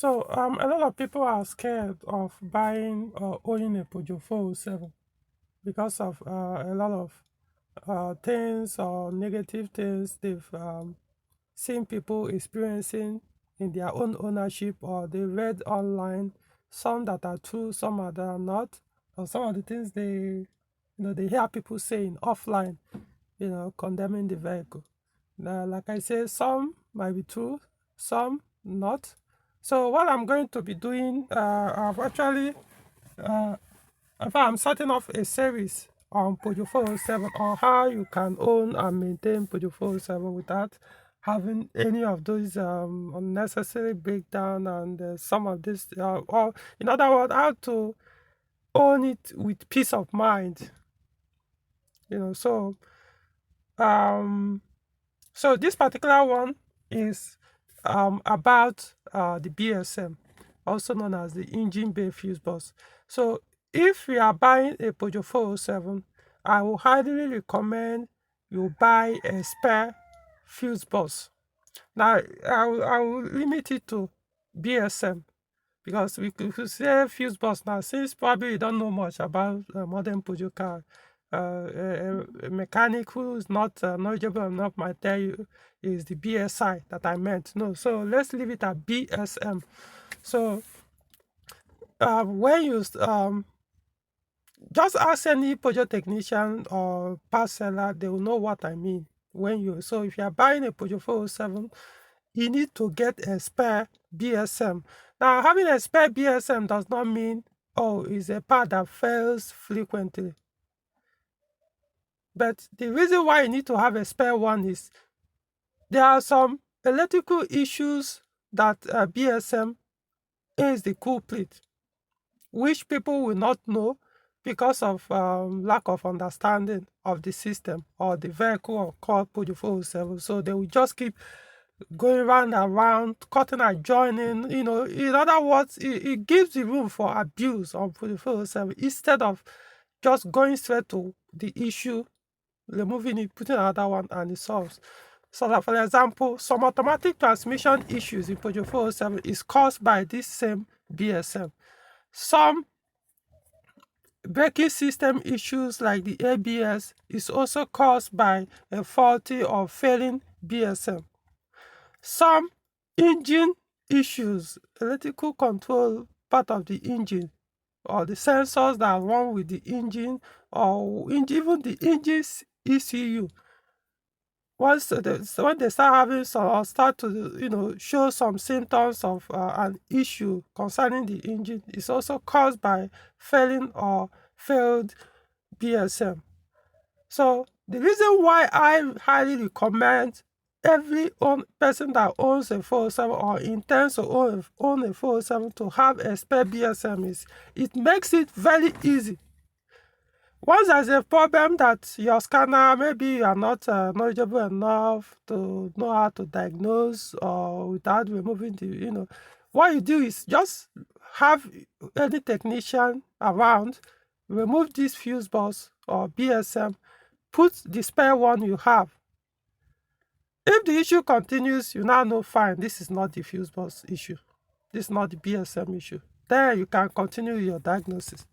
A lot of people are scared of buying or owning a Peugeot 407 because of a lot of things or negative things they've seen people experiencing in their own ownership, or they read online, some that are true, some that are not, or some of the things they hear people saying offline, condemning the vehicle. Now, like I say, some might be true, some not. So what I'm going to be doing, I've actually, in fact, I'm starting off a series on Peugeot 407 on how you can own and maintain Peugeot 407 without having any of those unnecessary breakdown and some of this, or in other words, how to own it with peace of mind. You know, so um, So this particular one is about the BSM, also known as the engine bay fuse box. So if you are buying a Peugeot 407, I will highly recommend you buy a spare fuse box. Now I will limit it to BSM because we could say fuse box now, since probably you don't know much about modern Peugeot car. A mechanic who is not knowledgeable enough might tell you is the BSI that I meant. No, so let's leave it at BSM. So when you just ask any Peugeot technician or parts seller, they will know what I mean. So if you are buying a Peugeot 407, you need to get a spare BSM. Now, having a spare BSM does not mean, oh, it's a part that fails frequently. But the reason why you need to have a spare one is there are some electrical issues that BSM is the culprit, which people will not know because of lack of understanding of the system or the vehicle or car Peugeot 407. So they will just keep going round and round, cutting and joining. In other words, it gives the room for abuse on Peugeot 407 instead of just going straight to the issue, removing it, putting another one, and it solves. So that, for example, some automatic transmission issues in Peugeot 407 is caused by this same BSM. Some braking system issues like the ABS is also caused by a faulty or failing BSM. Some engine issues, electrical control part of the engine, or the sensors that run with the engine, or even the engine's ECU. When they start having some, or start to show some symptoms of an issue concerning the engine, is also caused by failing or failed BSM. So the reason why I highly recommend every person that owns a 407 or intends to own a 407 to have a spare BSM is it makes it very easy. Once there's a problem that your scanner, maybe you are not knowledgeable enough to know how to diagnose, or without removing what you do is just have any technician around, remove this fuse box or BSM, put the spare one you have. If the issue continues, you now know, fine, this is not the fuse box issue. This is not the BSM issue. Then you can continue your diagnosis.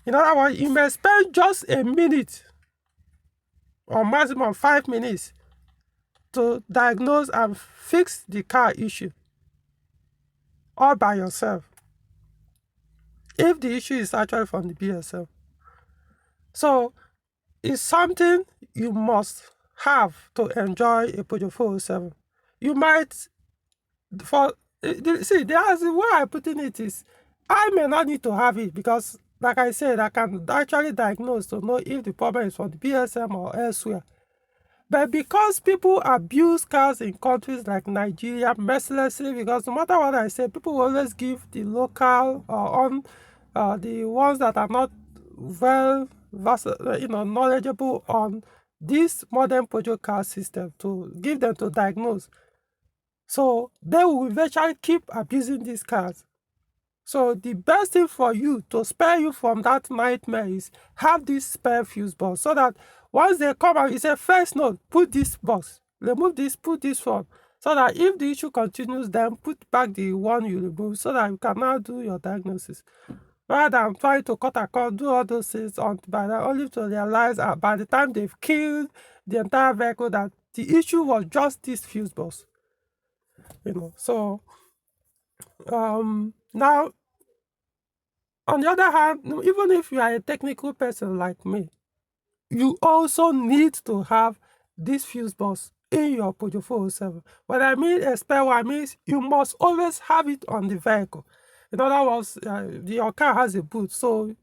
In other words, you may spend just a minute or maximum 5 minutes to diagnose and fix the car issue all by yourself, if the issue is actually from the BSM. So it's something you must have to enjoy a Peugeot 407. You might, see, the way I'm putting it is, I may not need to have it because, like I said, I can actually diagnose to know if the problem is from the BSM or elsewhere. But because people abuse cars in countries like Nigeria mercilessly, because no matter what I say, people will always give the local the ones that are not well knowledgeable on this modern Peugeot car system, to give them to diagnose. So they will eventually keep abusing these cars. So the best thing for you, to spare you from that nightmare, is have this spare fuse box, so that once they come out, you say, first note, put this box, remove this, put this one. so that if the issue continues, then put back the one you remove so that you can now do your diagnosis. Rather than trying to cut across, do all those things on by the only to realize by the time they've killed the entire vehicle that the issue was just this fuse box. So now on the other hand, even if you are a technical person like me, you also need to have this fuse box in your Peugeot 407. When I mean a spare one, means you must always have it on the vehicle. In other words, your car has a boot, so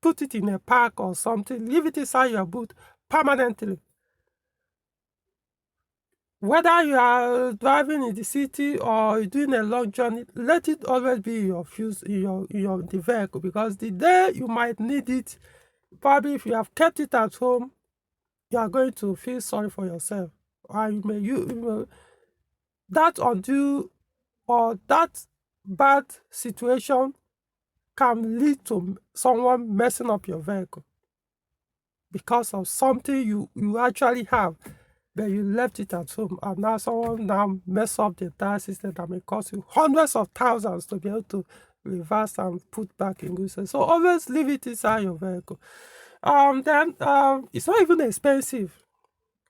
put it in a park or something, leave it inside your boot permanently. Whether you are driving in the city or doing a long journey, let it always be your fuse in the vehicle, because the day you might need it, probably if you have kept it at home, you are going to feel sorry for yourself. Or that undue or that bad situation can lead to someone messing up your vehicle because of something you actually have, but you left it at home, and now someone now mess up the entire system that may cost you hundreds of thousands to be able to reverse and put back in good state. So always leave it inside your vehicle. Then it's not even expensive.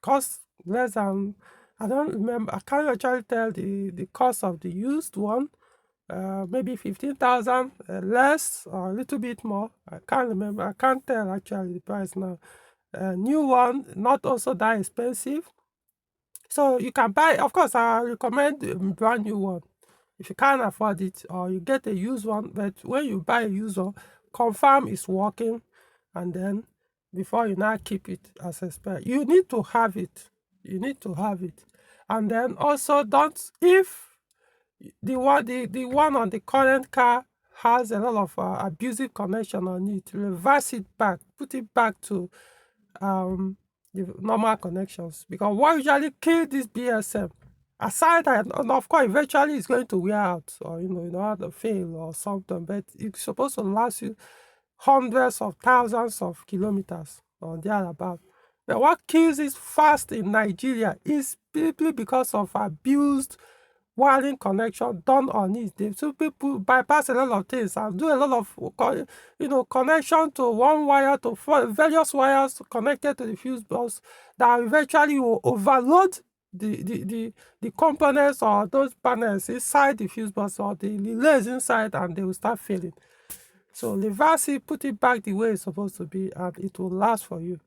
Cost less than, I don't remember, I can't actually tell the cost of the used one. Maybe 15,000 less or a little bit more. I can't remember. I can't tell actually the price now. New one, not also that expensive. So you can buy, of course, I recommend a brand new one. If you can't afford it, or you get a used one, but when you buy a used one, confirm it's working, and then before you now keep it as a spare. You need to have it. You need to have it. And then also don't, if the one on the current car has a lot of abusive connection on it, reverse it back, put it back to the normal connections, because what usually kill this BSM, aside that, and of course eventually it's going to wear out, or how to fail or something, but it's supposed to last you hundreds of thousands of kilometers or thereabout. But what kills it fast in Nigeria is simply because of abused wiring connection done on it. So people bypass a lot of things and do a lot of connection to one wire to various wires connected to the fuse box that eventually will overload the components or those panels inside the fuse box or the relays inside, and they will start failing. So reverse it, put it back the way it's supposed to be, and it will last for you.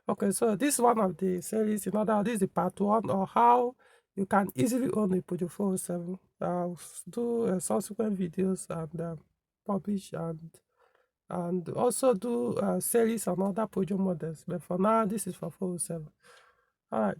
Okay, so this is one of the series. In other words, this is the part one on how you can easily own a Peugeot 407. I'll do subsequent videos and publish and also do series on other Peugeot models. But for now, this is for 407. All right.